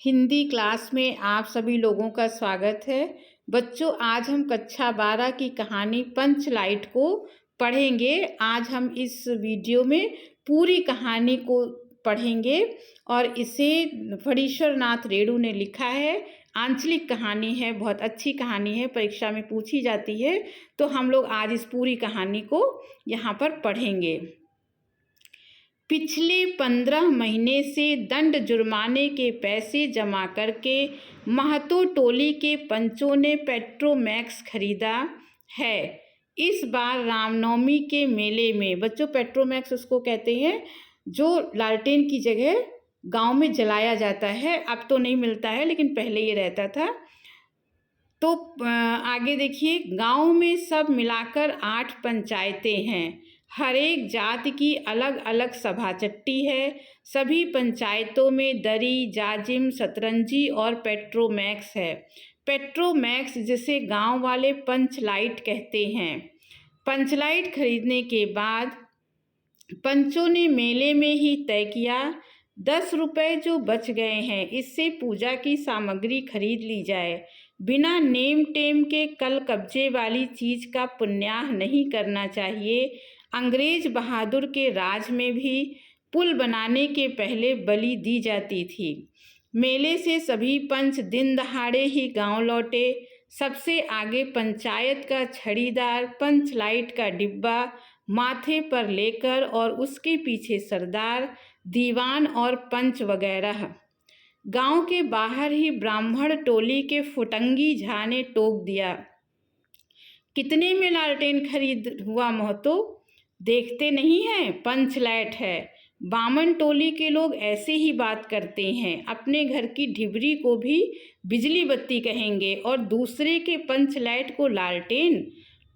Hindi class में आप सभी लोगों का स्वागत है। बच्चों, आज हम कक्षा 12 की कहानी पंचलाइट को पढ़ेंगे। आज हम इस वीडियो में पूरी कहानी को पढ़ेंगे और इसे फणीश्वर नाथ रेणु ने लिखा है। आंचलिक कहानी है, बहुत अच्छी कहानी है, परीक्षा में पूछी जाती है। तो हम लोग आज इस पूरी कहानी को यहाँ पर पढ़ेंगे। पिछले 15 महीने से दंड जुर्माने के पैसे जमा करके महतो टोली के पंचों ने पेट्रोमैक्स खरीदा है। इस बार रामनवमी के मेले में, बच्चों पेट्रोमैक्स उसको कहते हैं जो लालटेन की जगह गांव में जलाया जाता है। अब तो नहीं मिलता है, लेकिन पहले ये रहता था। तो आगे देखिए, गांव में सब मिलाकर 8 पंचायतें हैं। हर एक जाति की अलग अलग सभा चट्टी है। सभी पंचायतों में दरी, जाजिम, सतरंजी और पेट्रोमैक्स है। पेट्रोमैक्स जिसे गांव वाले पंचलाइट कहते हैं। पंचलाइट खरीदने के बाद पंचों ने मेले में ही तय किया, 10 रुपये जो बच गए हैं इससे पूजा की सामग्री खरीद ली जाए। बिना नेम टेम के कल कब्जे वाली चीज का पुण्याह नहीं करना चाहिए। अंग्रेज बहादुर के राज में भी पुल बनाने के पहले बलि दी जाती थी। मेले से सभी पंच दिन दहाड़े ही गांव लौटे। सबसे आगे पंचायत का छड़ीदार पंचलाइट का डिब्बा माथे पर लेकर और उसके पीछे सरदार, दीवान और पंच वगैरह। गांव के बाहर ही ब्राह्मण टोली के फुटंगी झा ने टोक दिया, कितने में लालटेन खरीद हुआ महतो? देखते नहीं हैं, पंचलाइट है। बामन टोली के लोग ऐसे ही बात करते हैं। अपने घर की ढिबरी को भी बिजली बत्ती कहेंगे और दूसरे के पंचलाइट को लालटेन।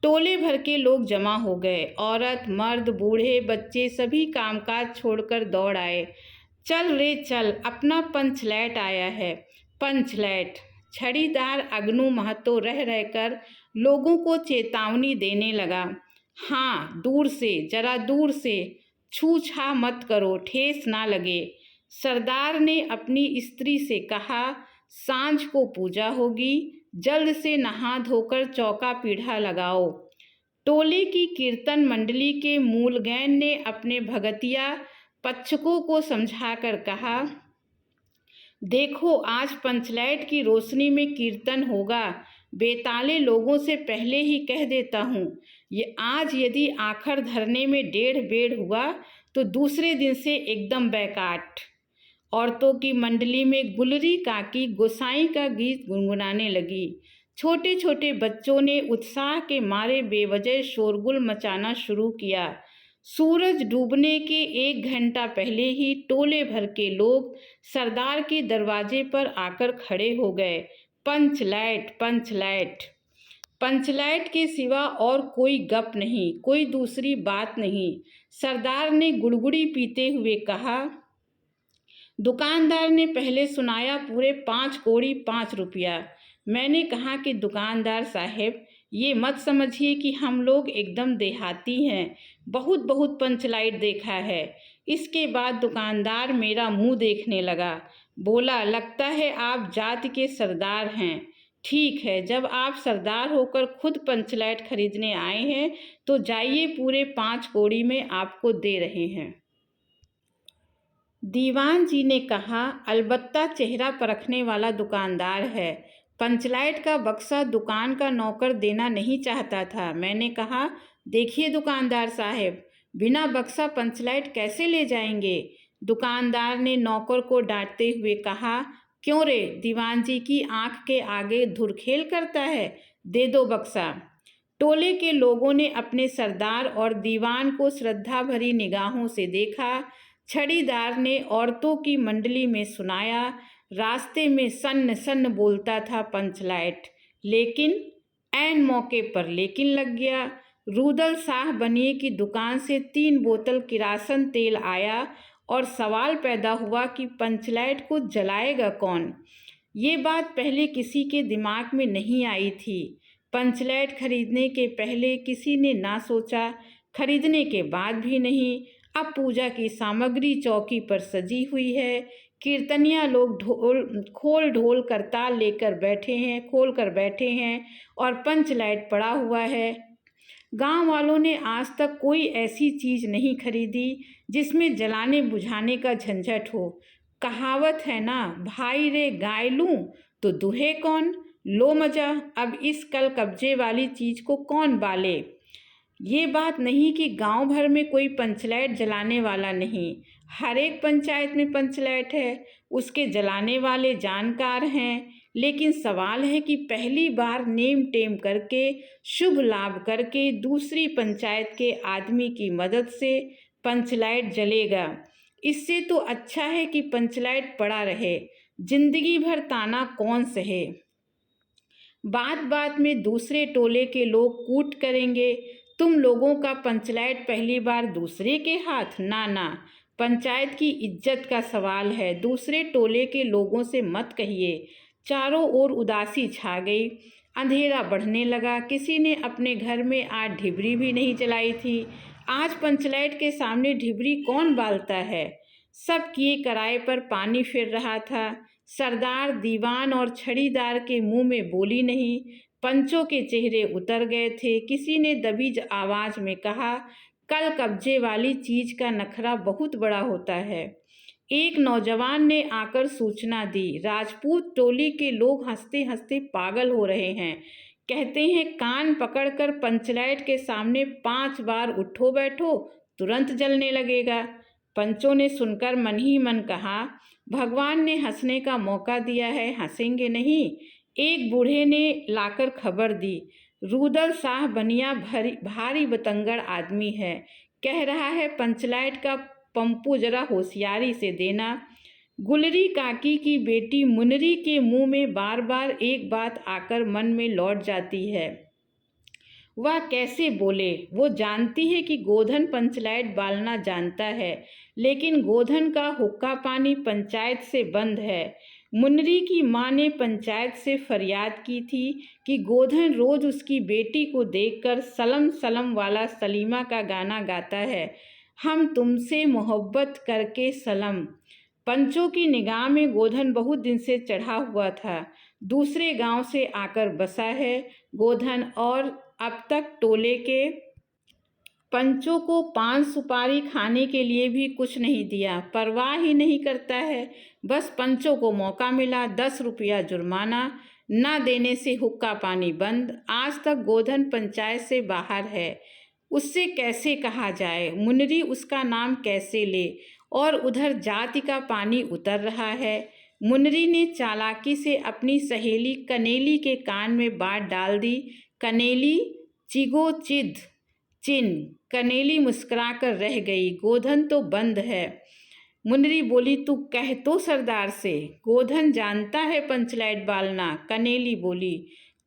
टोले भर के लोग जमा हो गए। औरत, मर्द, बूढ़े, बच्चे सभी कामकाज छोड़कर दौड़ आए। चल रे चल, अपना पंचलाइट आया है। पंचलाइट। छड़ीदार अगनू महतो रह रहकर लोगों को चेतावनी देने लगा। हाँ, दूर से, जरा दूर से, छू छा मत करो, ठेस ना लगे। सरदार ने अपनी स्त्री से कहा, सांझ को पूजा होगी, जल्द से नहा धोकर चौका पीढ़ा लगाओ। टोले की कीर्तन मंडली के मूलगैन ने अपने भगतिया पक्षकों को समझाकर कहा, देखो आज पंचलाइट की रोशनी में कीर्तन होगा। बेताले लोगों से पहले ही कह देता हूँ, ये आज यदि आखर धरने में 1.5 बेड़ हुआ तो दूसरे दिन से एकदम बैकाट। औरतों की मंडली में गुलरी काकी गोसाई का गीत गुनगुनाने लगी। छोटे छोटे बच्चों ने उत्साह के मारे बेवजह शोरगुल मचाना शुरू किया। सूरज डूबने के 1 घंटा पहले ही टोले भर के लोग सरदार के दरवाजे पर आकर खड़े हो गए। पंचलाइट, पंचलाइट। पंचलाइट के सिवा और कोई गप नहीं, कोई दूसरी बात नहीं। सरदार ने गुड़गुड़ी पीते हुए कहा। दुकानदार ने पहले सुनाया पूरे 5 कौड़ी 5 रुपया। मैंने कहा कि दुकानदार साहब, ये मत समझिए कि हम लोग एकदम देहाती हैं, बहुत बहुत पंचलाइट देखा है। इसके बाद दुकानदार मेरा मुंह देखने लगा। बोला, लगता है आप जाति के सरदार हैं। ठीक है, जब आप सरदार होकर खुद पंचलाइट खरीदने आए हैं तो जाइए, पूरे 5 कौड़ी में आपको दे रहे हैं। दीवान जी ने कहा, अलबत्ता चेहरा परखने वाला दुकानदार है। पंचलाइट का बक्सा दुकान का नौकर देना नहीं चाहता था। मैंने कहा, देखिए दुकानदार साहब, बिना बक्सा पंचलाइट कैसे ले जाएंगे? दुकानदार ने नौकर को डांटते हुए कहा, क्यों रे, दीवान जी की आंख के आगे धुरखेल करता है? दे दो बक्सा। टोले के लोगों ने अपने सरदार और दीवान को श्रद्धा भरी निगाहों से देखा। छड़ीदार ने औरतों की मंडली में सुनाया। रास्ते में सन्न सन्न बोलता था पंचलाइट, लेकिन ऐन मौके पर लेकिन लग गया। रूदल शाह बनिए की दुकान से 3 बोतल किरासन तेल आया और सवाल पैदा हुआ कि पंचलाइट को जलाएगा कौन। ये बात पहले किसी के दिमाग में नहीं आई थी। पंचलाइट खरीदने के पहले किसी ने ना सोचा, खरीदने के बाद भी नहीं। अब पूजा की सामग्री चौकी पर सजी हुई है, कीर्तनिया लोग ढोल करताल लेकर बैठे हैं, खोल कर बैठे हैं और पंच लाइट पड़ा हुआ है। गांव वालों ने आज तक कोई ऐसी चीज़ नहीं खरीदी जिसमें जलाने बुझाने का झंझट हो। कहावत है ना, भाई रे गाय लूं तो दूहे कौन। लो मजा, अब इस कल कब्जे वाली चीज़ को कौन बाले। ये बात नहीं कि गांव भर में कोई पंचलाइट जलाने वाला नहीं, हर एक पंचायत में पंचलाइट है, उसके जलाने वाले जानकार हैं। लेकिन सवाल है कि पहली बार नेम टेम करके, शुभ लाभ करके दूसरी पंचायत के आदमी की मदद से पंचलाइट जलेगा। इससे तो अच्छा है कि पंचलाइट पड़ा रहे, जिंदगी भर ताना कौन सहे। बात बात में दूसरे टोले के लोग कूट करेंगे, तुम लोगों का पंचलाइट पहली बार दूसरे के हाथ। ना ना, पंचायत की इज्जत का सवाल है, दूसरे टोले के लोगों से मत कहिए। चारों ओर उदासी छा गई, अंधेरा बढ़ने लगा। किसी ने अपने घर में आज ढिबरी भी नहीं जलाई थी। आज पंचलाइट के सामने ढिबरी कौन बालता है। सब किए कराए पर पानी फिर रहा था। सरदार, दीवान और छड़ीदार के मुंह में बोली नहीं। पंचों के चेहरे उतर गए थे। किसी ने दबी आवाज में कहा, कल कब्जे वाली चीज का नखरा बहुत बड़ा होता है। एक नौजवान ने आकर सूचना दी, राजपूत टोली के लोग हंसते हंसते पागल हो रहे हैं। कहते हैं कान पकड़कर पंचलाइट के सामने 5 बार उठो बैठो, तुरंत जलने लगेगा। पंचों ने सुनकर मन ही मन कहा, भगवान ने हंसने का मौका दिया है, हंसेंगे नहीं। एक बूढ़े ने लाकर खबर दी, रूदल शाह बनिया भारी बतंगड़ आदमी है, कह रहा है पंचलाइट का पंपू जरा होशियारी से देना। गुलरी काकी की बेटी मुनरी के मुंह में बार बार एक बात आकर मन में लौट जाती है। वह कैसे बोले। वो जानती है कि गोधन पंचलाइट बालना जानता है, लेकिन गोधन का हुक्का पानी पंचायत से बंद है। मुनरी की माँ ने पंचायत से फरियाद की थी कि गोधन रोज उसकी बेटी को देखकर सलम सलम वाला सलीमा का गाना गाता है, हम तुमसे मोहब्बत करके सलम। पंचों की निगाह में गोधन बहुत दिन से चढ़ा हुआ था, दूसरे गांव से आकर बसा है गोधन, और अब तक टोले के पंचों को पान सुपारी खाने के लिए भी कुछ नहीं दिया। परवाह ही नहीं करता है, बस पंचों को मौका मिला 10 रुपया जुर्माना, ना देने से हुक्का पानी बंद। आज तक गोधन पंचायत से बाहर है, उससे कैसे कहा जाए, मुनरी उसका नाम कैसे ले। और उधर जाति का पानी उतर रहा है। मुनरी ने चालाकी से अपनी सहेली कनेली के कान में बात डाल दी, कनेली चिगो चिद चिन। कनेली मुस्कुराकर रह गई, गोधन तो बंद है। मुनरी बोली, तू कह तो सरदार से, गोधन जानता है पंचलाइट बालना। कनेली बोली,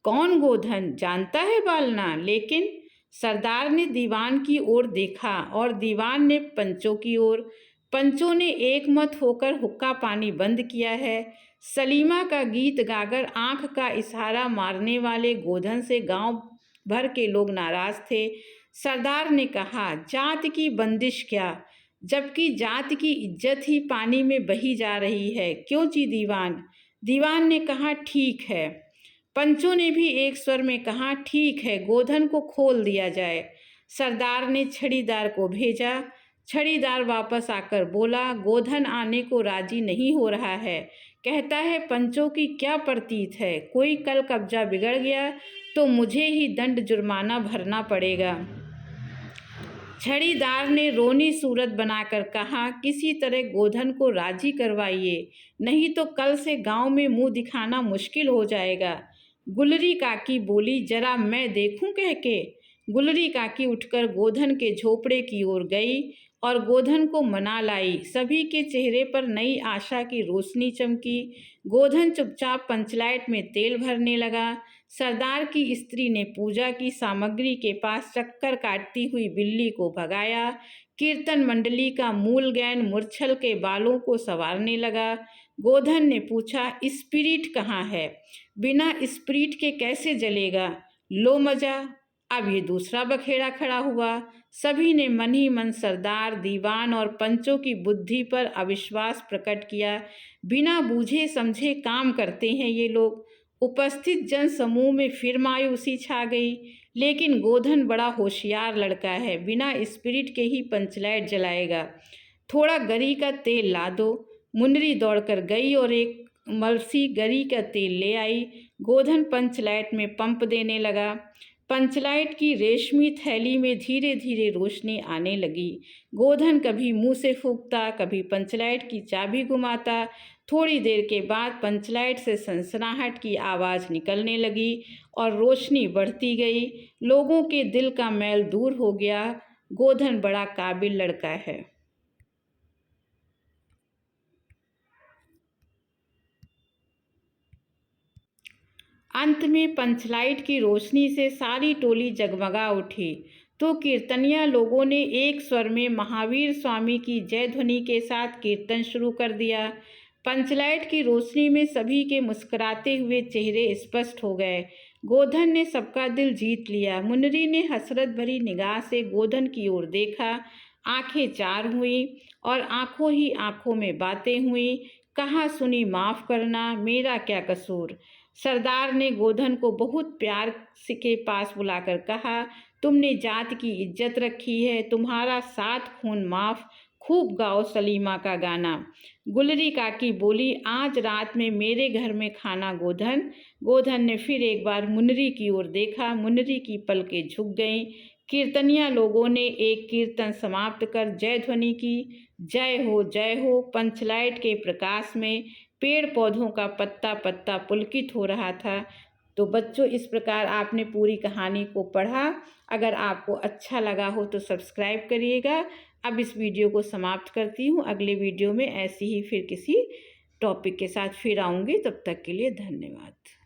कौन गोधन जानता है बालना। लेकिन सरदार ने दीवान की ओर देखा और दीवान ने पंचों की ओर। पंचों ने एक मत होकर हुक्का पानी बंद किया है। सलीमा का गीत गाकर आंख का इशारा मारने वाले गोधन से गांव भर के लोग नाराज थे। सरदार ने कहा, जात की बंदिश क्या, जबकि जात की इज्जत ही पानी में बही जा रही है, क्यों जी दीवान। दीवान ने कहा, ठीक है। पंचों ने भी एक स्वर में कहा, ठीक है, गोधन को खोल दिया जाए। सरदार ने छड़ीदार को भेजा। छड़ीदार वापस आकर बोला, गोधन आने को राजी नहीं हो रहा है, कहता है पंचों की क्या प्रतीत है, कोई कल कब्जा बिगड़ गया तो मुझे ही दंड जुर्माना भरना पड़ेगा। छड़ीदार ने रोनी सूरत बनाकर कहा, किसी तरह गोधन को राजी करवाइए, नहीं तो कल से गांव में मुंह दिखाना मुश्किल हो जाएगा। गुलरी काकी बोली, जरा मैं देखूं कह के। गुलरी काकी उठकर गोधन के झोपड़े की ओर गई और गोधन को मना लाई। सभी के चेहरे पर नई आशा की रोशनी चमकी। गोधन चुपचाप पंचलाइट में तेल भरने लगा। सरदार की स्त्री ने पूजा की सामग्री के पास चक्कर काटती हुई बिल्ली को भगाया। कीर्तन मंडली का मूल गैन मूर्छल के बालों को संवारने लगा। गोधन ने पूछा, स्पिरिट कहाँ है, बिना स्पिरिट के कैसे जलेगा। लो मजा, अब ये दूसरा बखेड़ा खड़ा हुआ। सभी ने मन ही मन सरदार, दीवान और पंचों की बुद्धि पर अविश्वास प्रकट किया। बिना बूझे समझे काम करते हैं ये लोग। उपस्थित जन समूह में फिर मायूसी छा गई। लेकिन गोधन बड़ा होशियार लड़का है, बिना स्पिरिट के ही पंचलाइट जलाएगा। थोड़ा गरी का तेल ला दो। मुन्नरी दौड़कर गई और एक मलसी गरी का तेल ले आई। गोधन पंचलाइट में पंप देने लगा। पंचलाइट की रेशमी थैली में धीरे धीरे रोशनी आने लगी। गोधन कभी मुंह से फूंकता, कभी पंचलाइट की चाबी घुमाता। थोड़ी देर के बाद पंचलाइट से सनसनाहट की आवाज़ निकलने लगी और रोशनी बढ़ती गई। लोगों के दिल का मैल दूर हो गया। गोधन बड़ा काबिल लड़का है। अंत में पंचलाइट की रोशनी से सारी टोली जगमगा उठी तो कीर्तनिया लोगों ने एक स्वर में महावीर स्वामी की जय ध्वनि के साथ कीर्तन शुरू कर दिया। पंचलाइट की रोशनी में सभी के मुस्कुराते हुए चेहरे स्पष्ट हो गए। गोधन ने सबका दिल जीत लिया। मुन्नरी ने हसरत भरी निगाह से गोधन की ओर देखा। आंखें चार हुई और आंखों ही आंखों में बातें हुई। कहा, सुनी माफ़ करना, मेरा क्या कसूर। सरदार ने गोधन को बहुत प्यार के पास बुलाकर कहा, तुमने जात की इज्जत रखी है, तुम्हारा 7 खून माफ़, खूब गाओ सलीमा का गाना। गुलरी काकी बोली, आज रात में मेरे घर में खाना गोधन। गोधन ने फिर एक बार मुन्नरी की ओर देखा। मुन्नरी की पलकें झुक गईं। कीर्तनिया लोगों ने एक कीर्तन समाप्त कर जय ध्वनि की। जय हो, जय हो। पंचलाइट के प्रकाश में पेड़ पौधों का पत्ता पत्ता पुलकित हो रहा था। तो बच्चों, इस प्रकार आपने पूरी कहानी को पढ़ा। अगर आपको अच्छा लगा हो तो सब्सक्राइब करिएगा। अब इस वीडियो को समाप्त करती हूँ। अगले वीडियो में ऐसी ही फिर किसी टॉपिक के साथ फिर आऊँगी। तब तक के लिए धन्यवाद।